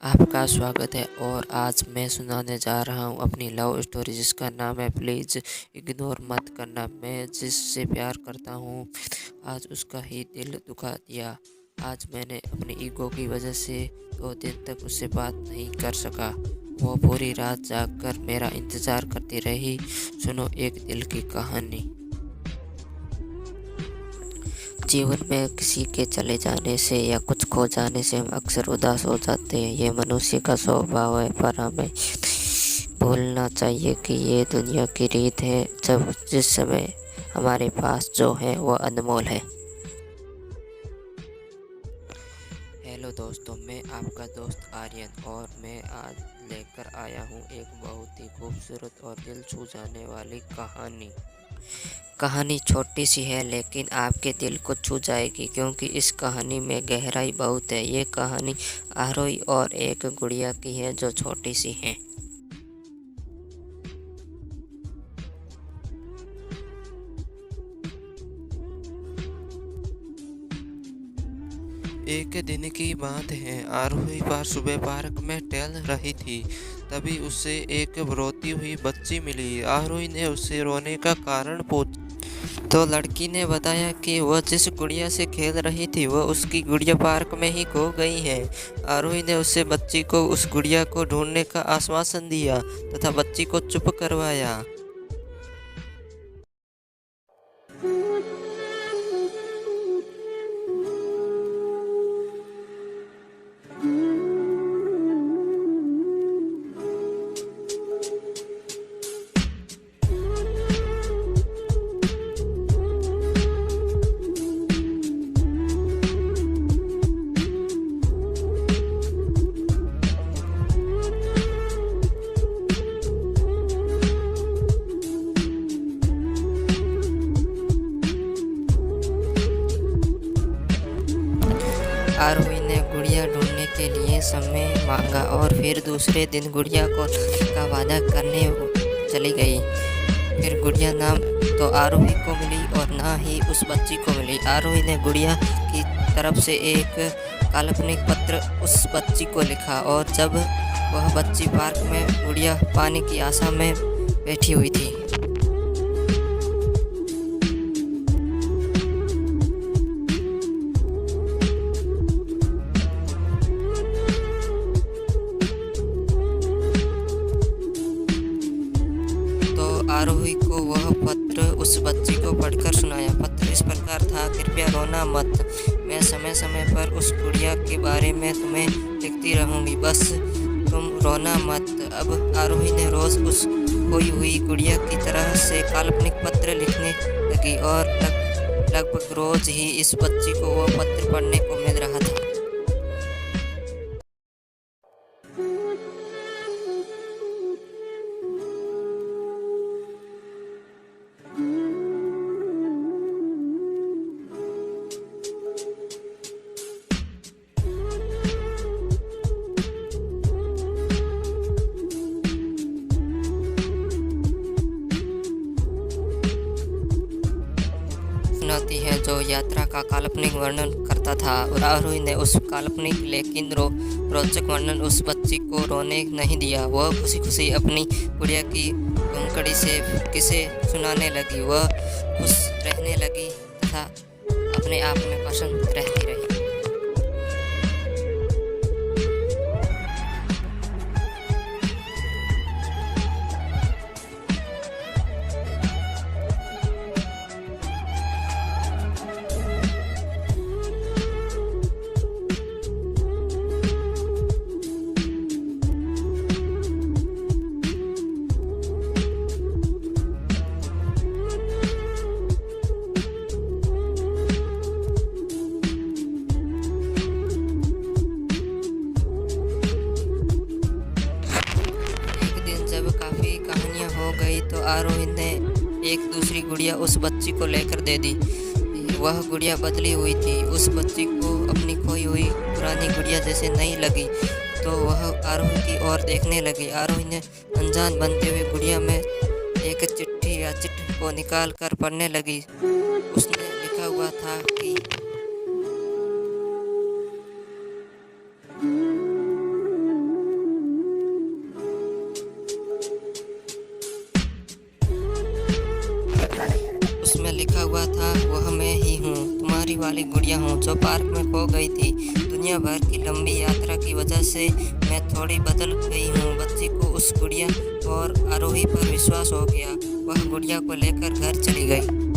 आपका स्वागत है और आज मैं सुनाने जा रहा हूँ अपनी लव स्टोरी जिसका नाम है प्लीज़ इग्नोर मत करना। मैं जिससे प्यार करता हूँ आज उसका ही दिल दुखा दिया। आज मैंने अपनी ईगो की वजह से 2 दिन तक उससे बात नहीं कर सका। वो पूरी रात जागकर मेरा इंतज़ार करती रही। सुनो एक दिल की कहानी। जीवन में किसी के चले जाने से या कुछ खो जाने से हम अक्सर उदास हो जाते हैं। ये मनुष्य का स्वभाव है, पर हमें भूलना चाहिए कि ये दुनिया की रीत है। जब जिस समय हमारे पास जो है वो अनमोल है। हेलो दोस्तों, मैं आपका दोस्त आर्यन और मैं आज लेकर आया हूँ एक बहुत ही खूबसूरत और दिल छू जाने वाली कहानी। कहानी छोटी सी है लेकिन आपके दिल को छू जाएगी, क्योंकि इस कहानी में गहराई बहुत है। ये कहानी आरोही और एक गुड़िया की है जो छोटी सी है। एक दिन की बात है। आरोही बार सुबह पार्क में टहल रही थी। तभी उसे एक रोती हुई बच्ची मिली। आरोही ने उससे रोने का कारण पूछा तो लड़की ने बताया कि वह जिस गुड़िया से खेल रही थी वह उसकी गुड़िया पार्क में ही खो गई है। आरोही ने उससे बच्ची को उस गुड़िया को ढूंढने का आश्वासन दिया तथा बच्ची को चुप करवाया। आरोही ने गुड़िया ढूंढने के लिए समय मांगा और फिर दूसरे दिन गुड़िया को का वादा करने चली गई। फिर गुड़िया नाम तो आरोही को मिली और ना ही उस बच्ची को मिली। आरोही ने गुड़िया की तरफ से एक काल्पनिक पत्र उस बच्ची को लिखा और जब वह बच्ची पार्क में गुड़िया पाने की आशा में बैठी हुई थी तो आरोही को वह पत्र उस बच्ची को पढ़कर सुनाया। पत्र इस प्रकार था, कृपया रोना मत। मैं समय समय पर उस गुड़िया के बारे में तुम्हें लिखती रहूँगी, बस तुम रोना मत। अब आरोही ने रोज़ उस खोई हुई गुड़िया की तरह से काल्पनिक पत्र लिखने लगी और लगभग रोज़ ही इस बच्ची को वह पत्र पढ़ने को मिल रहा था। सुनाती है जो यात्रा का काल्पनिक वर्णन करता था और आरोही ने उस काल्पनिक लेकिन रोचक वर्णन उस बच्ची को रोने नहीं दिया। वह खुशी खुशी अपनी गुड़िया की घुमकड़ी से किस्से सुनाने लगी। वह खुश रहने लगी तथा अपने आप में पसंद रहती रही। एक दिन जब काफ़ी कहानियाँ हो गई तो आरोही ने एक दूसरी गुड़िया उस बच्ची को लेकर दे दी। वह गुड़िया बदली हुई थी। उस बच्ची को अपनी खोई हुई पुरानी गुड़िया जैसे नहीं लगी तो वह आरोही की ओर देखने लगी। आरोही ने अनजान बनते हुए गुड़िया में एक चिट्ठी या चिट्ठी को निकाल कर पढ़ने लगी। उसने लिखा हुआ था कि हुआ था वह मैं ही हूँ, तुम्हारी वाली गुड़िया हूँ जो पार्क में खो गई थी। दुनिया भर की लंबी यात्रा की वजह से मैं थोड़ी बदल गई हूँ। बच्ची को उस गुड़िया और आरोही पर विश्वास हो गया। वह गुड़िया को लेकर घर चली गई।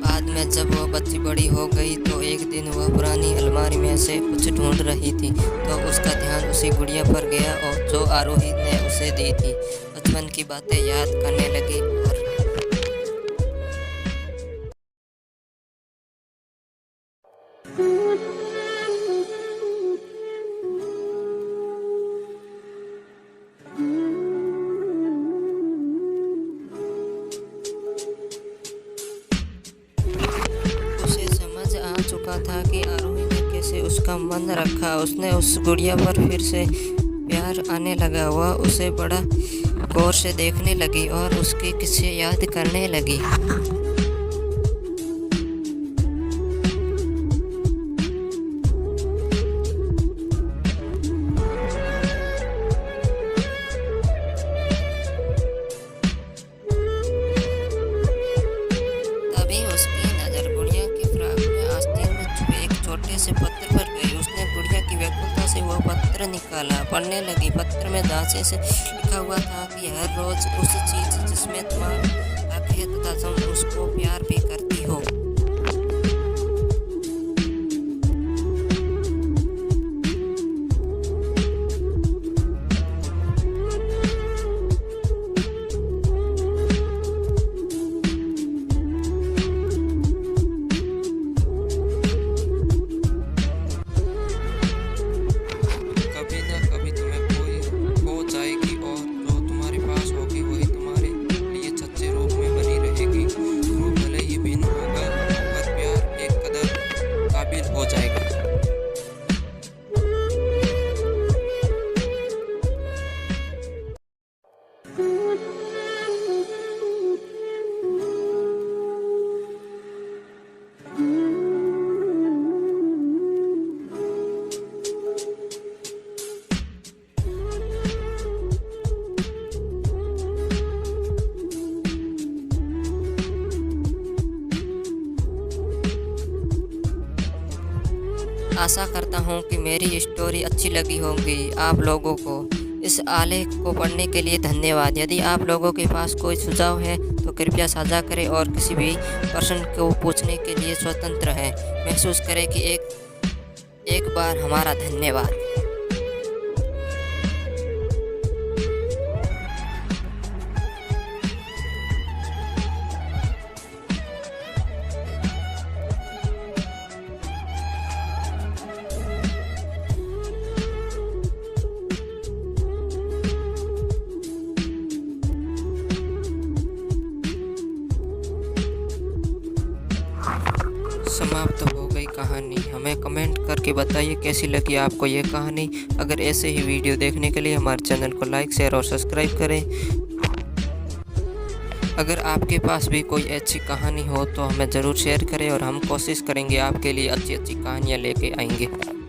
बाद में जब वह बच्ची बड़ी हो गई तो एक दिन वह पुरानी अलमारी में से कुछ ढूंढ रही थी तो उसका ध्यान उसी गुड़िया पर गया और जो आरोही ने उसे दी थी। बचपन की बातें याद करने लगी और चुका था कि आरोही ने कैसे उसका मन रखा। उसने उस गुड़िया पर फिर से प्यार आने लगा। वह उसे बड़ा गौर से देखने लगी और उसके किस्से याद करने लगी। तभी उसकी नज़र गुड़िया की फ्रॉक में आस्तीन में छुपे एक छोटे से पत्थर पर गई। उसने गुड़िया की व्याकुलता से वह पत्र निकाला, पढ़ने लगी। पत्र में दांचे से लिखा हुआ था कि हर रोज उस चीज जिसमें तुम्हारा हक है तथा तुम उसको प्यार भी करती हो। हो जाएगा। आशा करता हूँ कि मेरी स्टोरी अच्छी लगी होगी आप लोगों को। इस आलेख को पढ़ने के लिए धन्यवाद। यदि आप लोगों के पास कोई सुझाव है तो कृपया साझा करें और किसी भी पर्सन को पूछने के लिए स्वतंत्र है। महसूस करें कि एक बार हमारा धन्यवाद। समाप्त हो गई कहानी। हमें कमेंट करके बताइए कैसी लगी आपको ये कहानी। अगर ऐसे ही वीडियो देखने के लिए हमारे चैनल को लाइक शेयर और सब्सक्राइब करें। अगर आपके पास भी कोई अच्छी कहानी हो तो हमें ज़रूर शेयर करें और हम कोशिश करेंगे आपके लिए अच्छी अच्छी कहानियाँ लेके आएंगे।